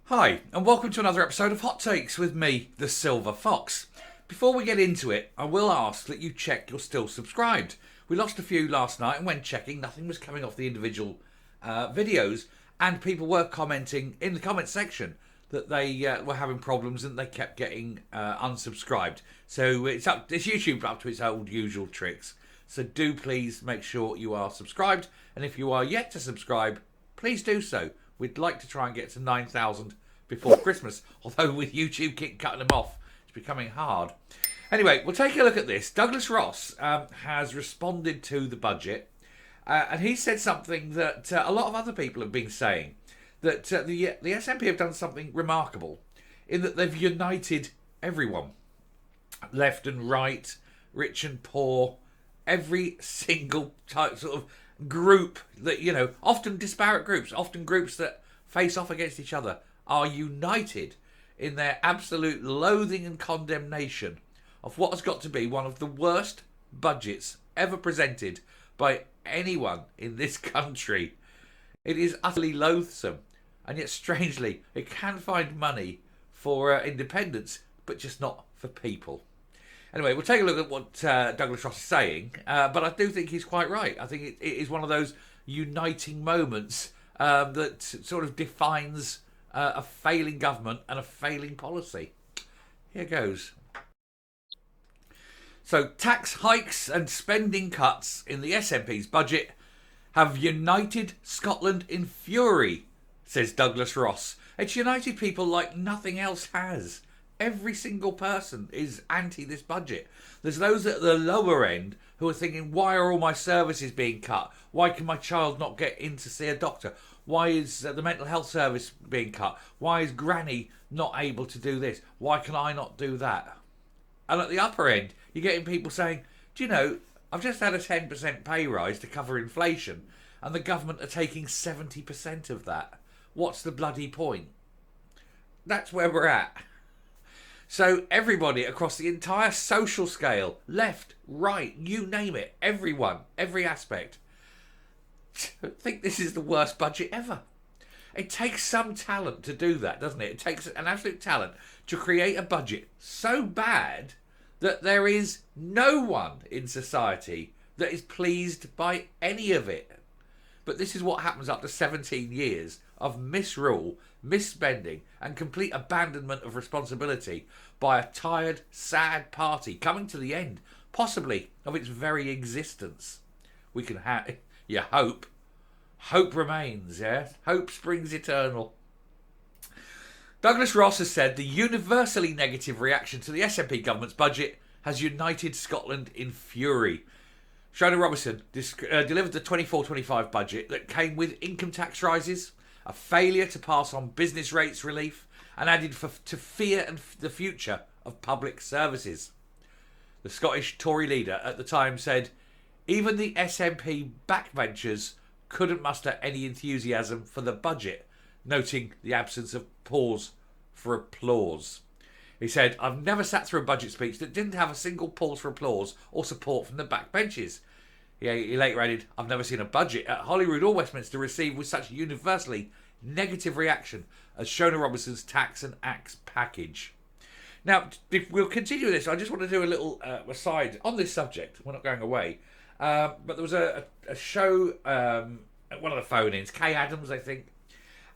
Hi, and welcome to another episode of Hot Takes with me, the Silver Fox. Before we get into it, I will ask that you check you're still subscribed. We lost a few last night, and when checking, nothing was coming off the individual videos, and people were commenting in the comment section that they were having problems and they kept getting unsubscribed. So it's YouTube up to its old usual tricks. So do please make sure you are subscribed, and if you are yet to subscribe, please do so. We'd like to try and get to 9,000 before Christmas, although with YouTube keep cutting them off, it's becoming hard. Anyway, we'll take a look at this. Douglas Ross has responded to the budget, and he said something that a lot of other people have been saying, that the SNP have done something remarkable in that they've united everyone, left and right, rich and poor, every single type sort of group that, often disparate groups, often groups that face off against each other, are united in their absolute loathing and condemnation of what has got to be one of the worst budgets ever presented by anyone in this country. It is utterly loathsome, and yet strangely it can find money for independence, but just not for people. Anyway, we'll take a look at what Douglas Ross is saying, but I do think he's quite right. I think it is one of those uniting moments that sort of defines a failing government and a failing policy. Here goes. So, tax hikes and spending cuts in the SNP's budget have united Scotland in fury, says Douglas Ross. It's united people like nothing else has. Every single person is anti this budget. There's those at the lower end who are thinking, why are all my services being cut? Why can my child not get in to see a doctor? Why is the mental health service being cut? Why is Granny not able to do this? Why can I not do that? And at the upper end, you're getting people saying, do you know, I've just had a 10% pay rise to cover inflation, and the government are taking 70% of that. What's the bloody point? That's where we're at. So everybody across the entire social scale, left, right, you name it, everyone, every aspect, think this is the worst budget ever. It takes some talent to do that, doesn't it? It takes an absolute talent to create a budget so bad that there is no one in society that is pleased by any of it. But this is what happens after 17 years of misrule, misspending, and complete abandonment of responsibility by a tired, sad party coming to the end, possibly, of its very existence. We can hope. Hope remains, yeah? Hope springs eternal. Douglas Ross has said the universally negative reaction to the SNP government's budget has united Scotland in fury. Shona Robison delivered the 24-25 budget that came with income tax rises, a failure to pass on business rates relief, and added to fear and the future of public services. The Scottish Tory leader at the time said, even the SNP backbenchers couldn't muster any enthusiasm for the budget, noting the absence of pause for applause. He said, I've never sat through a budget speech that didn't have a single pause for applause or support from the backbenches. He later added, I've never seen a budget at Holyrood or Westminster receive with such universally negative reaction as Shona Robison's tax and acts package. Now, we'll continue this. I just want to do a little aside on this subject. We're not going away. But there was a show at one of the phone-ins, Kay Adams, I think,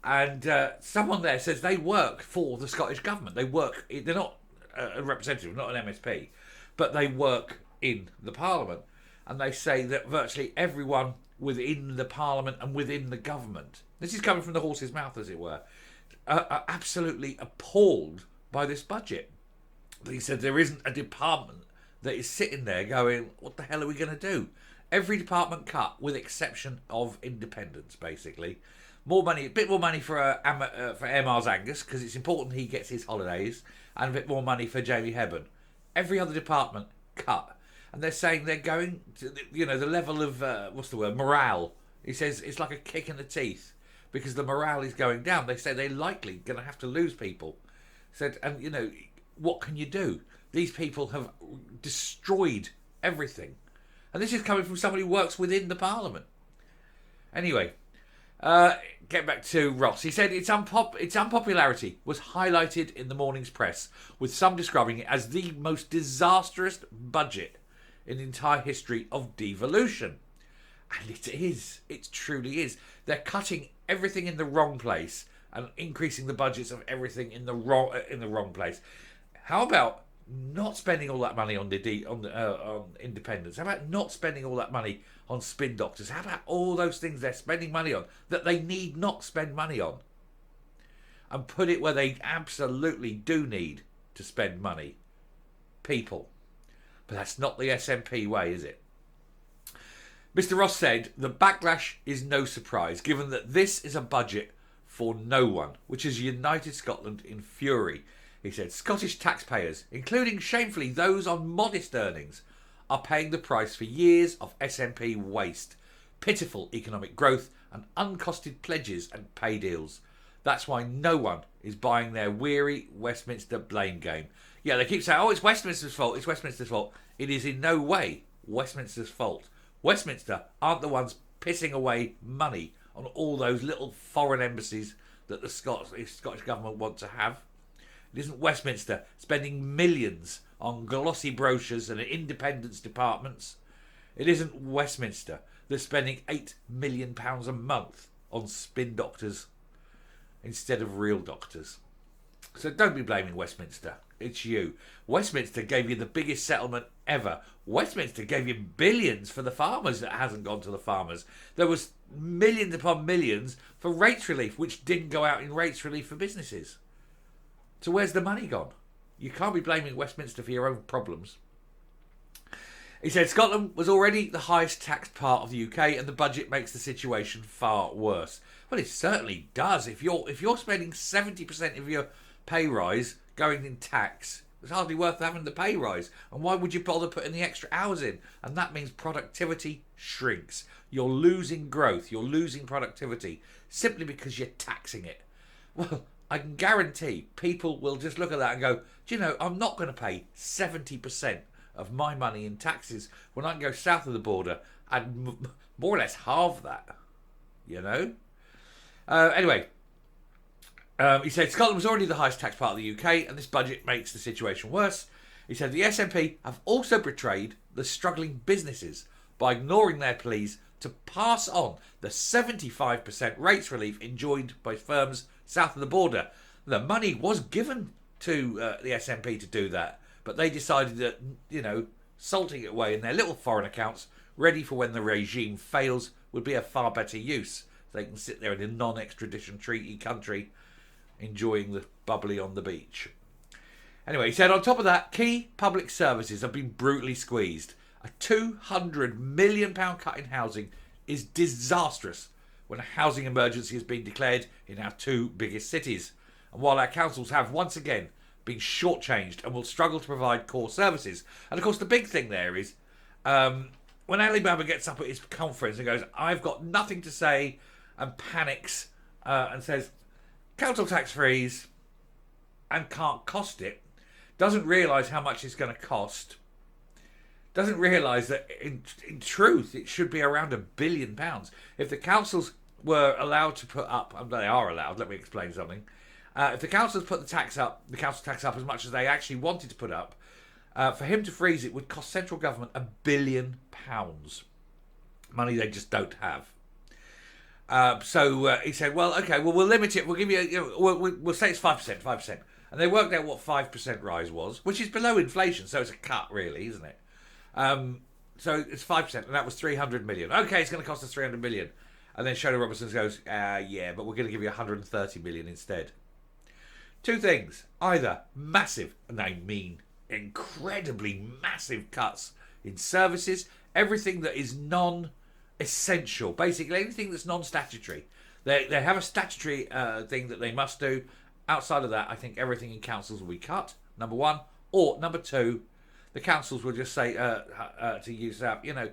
and someone there says they work for the Scottish government. They're not a representative, not an MSP, but they work in the Parliament. And they say that virtually everyone within the Parliament and within the government, this is coming from the horse's mouth, as it were, are absolutely appalled by this budget. He said there isn't a department that is sitting there going, what the hell are we going to do? Every department cut, with exception of independence, basically. More money, a bit more money for Air Miles Angus, because it's important he gets his holidays, and a bit more money for Jamie Hebburn. Every other department cut. And they're saying they're going to, the level of, morale. He says it's like a kick in the teeth because the morale is going down. They say they're likely going to have to lose people. Said, and what can you do? These people have destroyed everything. And this is coming from somebody who works within the Parliament. Anyway, Get back to Ross. He said its unpopularity was highlighted in the morning's press, with some describing it as the most disastrous budget in the entire history of devolution. And it is. It truly is. They're cutting everything in the wrong place and increasing the budgets of everything in the wrong place. How about not spending all that money on on independence? How about not spending all that money on spin doctors? How about all those things they're spending money on that they need not spend money on, and put it where they absolutely do need to spend money? People. But that's not the SNP way, is it? Mr. Ross said the backlash is no surprise, given that this is a budget for no one, which has united Scotland in fury. He said Scottish taxpayers, including shamefully those on modest earnings, are paying the price for years of SNP waste, pitiful economic growth and uncosted pledges and pay deals. That's why no one is buying their weary Westminster blame game. Yeah, they keep saying, oh, it's Westminster's fault, it's Westminster's fault. It is in no way Westminster's fault. Westminster aren't the ones pissing away money on all those little foreign embassies that the Scottish government want to have. It isn't Westminster spending millions on glossy brochures and independence departments. It isn't Westminster that's spending £8 million a month on spin doctors instead of real doctors. So don't be blaming Westminster. It's you. Westminster gave you the biggest settlement ever. Westminster gave you billions for the farmers that hasn't gone to the farmers. There was millions upon millions for rates relief, which didn't go out in rates relief for businesses. So where's the money gone? You can't be blaming Westminster for your own problems. He said Scotland was already the highest taxed part of the UK, and the budget makes the situation far worse. Well, it certainly does. If you're spending 70% of your pay rise going in tax, it's hardly worth having the pay rise. And why would you bother putting the extra hours in? And that means productivity shrinks. You're losing growth. You're losing productivity simply because you're taxing it. Well, I can guarantee people will just look at that and go, do you know, I'm not going to pay 70% of my money in taxes when I can go south of the border and more or less halve that, you know? Anyway, he said Scotland was already the highest tax part of the UK, and this budget makes the situation worse. He said the SNP have also betrayed the struggling businesses by ignoring their pleas to pass on the 75% rates relief enjoyed by firms south of the border. The money was given to the SNP to do that, but they decided that, you know, salting it away in their little foreign accounts, ready for when the regime fails, would be a far better use. They can sit there in a non-extradition treaty country enjoying the bubbly on the beach. Anyway, he said on top of that, key public services have been brutally squeezed. A £200 million cut in housing is disastrous when a housing emergency has been declared in our two biggest cities. And while our councils have once again been shortchanged and will struggle to provide core services. And of course the big thing there is when Alibaba gets up at his conference and goes, I've got nothing to say, and panics and says, council tax freeze, and can't cost it, doesn't realise how much it's going to cost, doesn't realise that in truth it should be around £1 billion. If the councils were allowed to put up, and they are allowed, let me explain something, if the councils put the council tax up as much as they actually wanted to put up, for him to freeze it would cost central government £1 billion. Money they just don't have. So he said, well, okay, well, we'll limit it. We'll give you, we'll say it's 5%. And they worked out what 5% rise was, which is below inflation. So it's a cut, really, isn't it? So it's 5%, and that was 300 million. Okay, it's going to cost us 300 million. And then Shona Robison goes, yeah, but we're going to give you 130 million instead. Two things. Either massive, and I mean incredibly massive cuts in services, everything that is non-essential, basically anything that's non-statutory. They have a statutory thing that they must do. Outside of that, I think everything in councils will be cut, number one. Or number two, the councils will just say to use that, you know,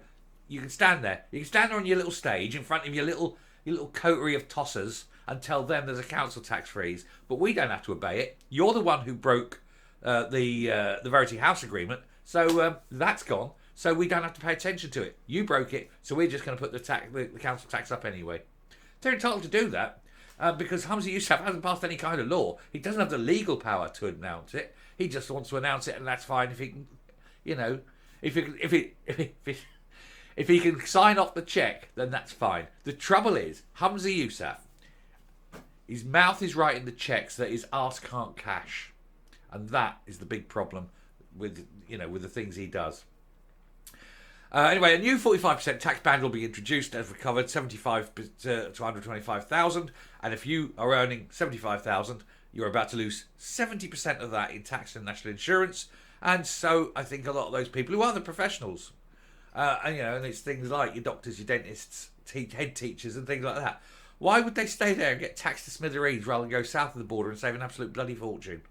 you can stand there. You can stand there on your little stage in front of your little coterie of tossers and tell them there's a council tax freeze, but we don't have to obey it. You're the one who broke the Verity House agreement, so that's gone. So we don't have to pay attention to it. You broke it, so we're just going to put the council tax up anyway. They're entitled to do that because Hamza Yousaf hasn't passed any kind of law. He doesn't have the legal power to announce it. He just wants to announce it, and that's fine if he can, if he can sign off the check, then that's fine. The trouble is, Hamza Yousaf, his mouth is writing the checks that his arse can't cash. And that is the big problem with the things he does. Anyway, a new 45% tax band will be introduced as recovered 75 to 125,000. And if you are earning 75,000, you're about to lose 70% of that in tax and national insurance. And so I think a lot of those people who are the professionals, and it's things like your doctors, your dentists, head teachers and things like that. Why would they stay there and get taxed to smithereens rather than go south of the border and save an absolute bloody fortune?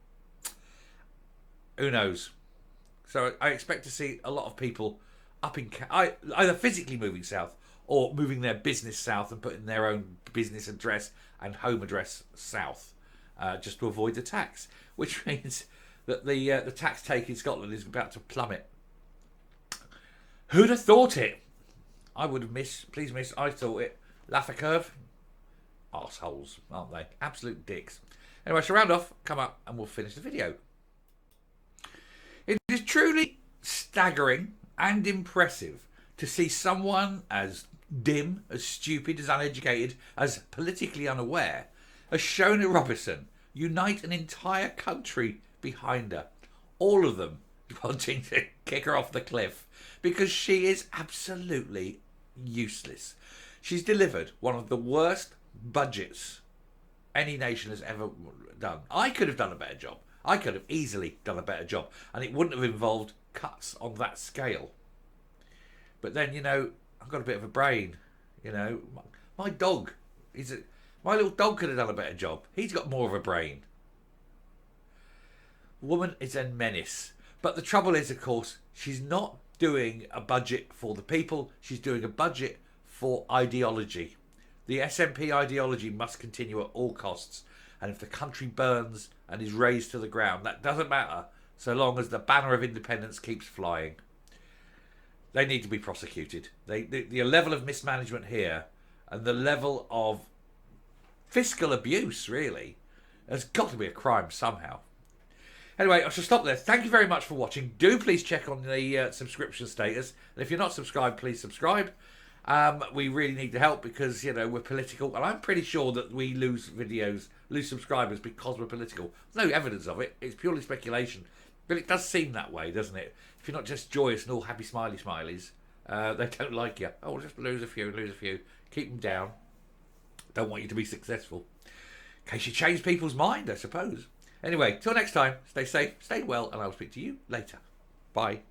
Who knows? So I expect to see a lot of people up in either physically moving south or moving their business south and putting their own business address and home address south, just to avoid the tax, which means that the tax take in Scotland is about to plummet. Who'd have thought it? I would have missed. Please miss. I thought it. Laugh a curve. Arseholes, aren't they? Absolute dicks. Anyway, so round off, come up, and we'll finish the video. It is truly staggering and impressive to see someone as dim, as stupid, as uneducated, as politically unaware as Shona Robison unite an entire country behind her. All of them wanting to kick her off the cliff because she is absolutely useless. She's delivered one of the worst budgets any nation has ever done. I could have done a better job. I could have easily done a better job, and it wouldn't have involved cuts on that scale. But then, I've got a bit of a brain. My dog, my little dog could have done a better job. He's got more of a brain. Woman is a menace. But the trouble is, of course, she's not doing a budget for the people. She's doing a budget for ideology. The SNP ideology must continue at all costs. And if the country burns and is razed to the ground, that doesn't matter so long as the banner of independence keeps flying. They need to be prosecuted. The level of mismanagement here and the level of fiscal abuse, really, has got to be a crime somehow. Anyway, I shall stop there. Thank you very much for watching. Do please check on the subscription status. And if you're not subscribed, please subscribe. We really need the help because, we're political. And I'm pretty sure that we lose subscribers because we're political. There's no evidence of it. It's purely speculation. But it does seem that way, doesn't it? If you're not just joyous and all happy smileys, they don't like you. Oh, we'll just lose a few. Keep them down. Don't want you to be successful. In case you change people's mind, I suppose. Anyway, till next time, stay safe, stay well, and I'll speak to you later. Bye.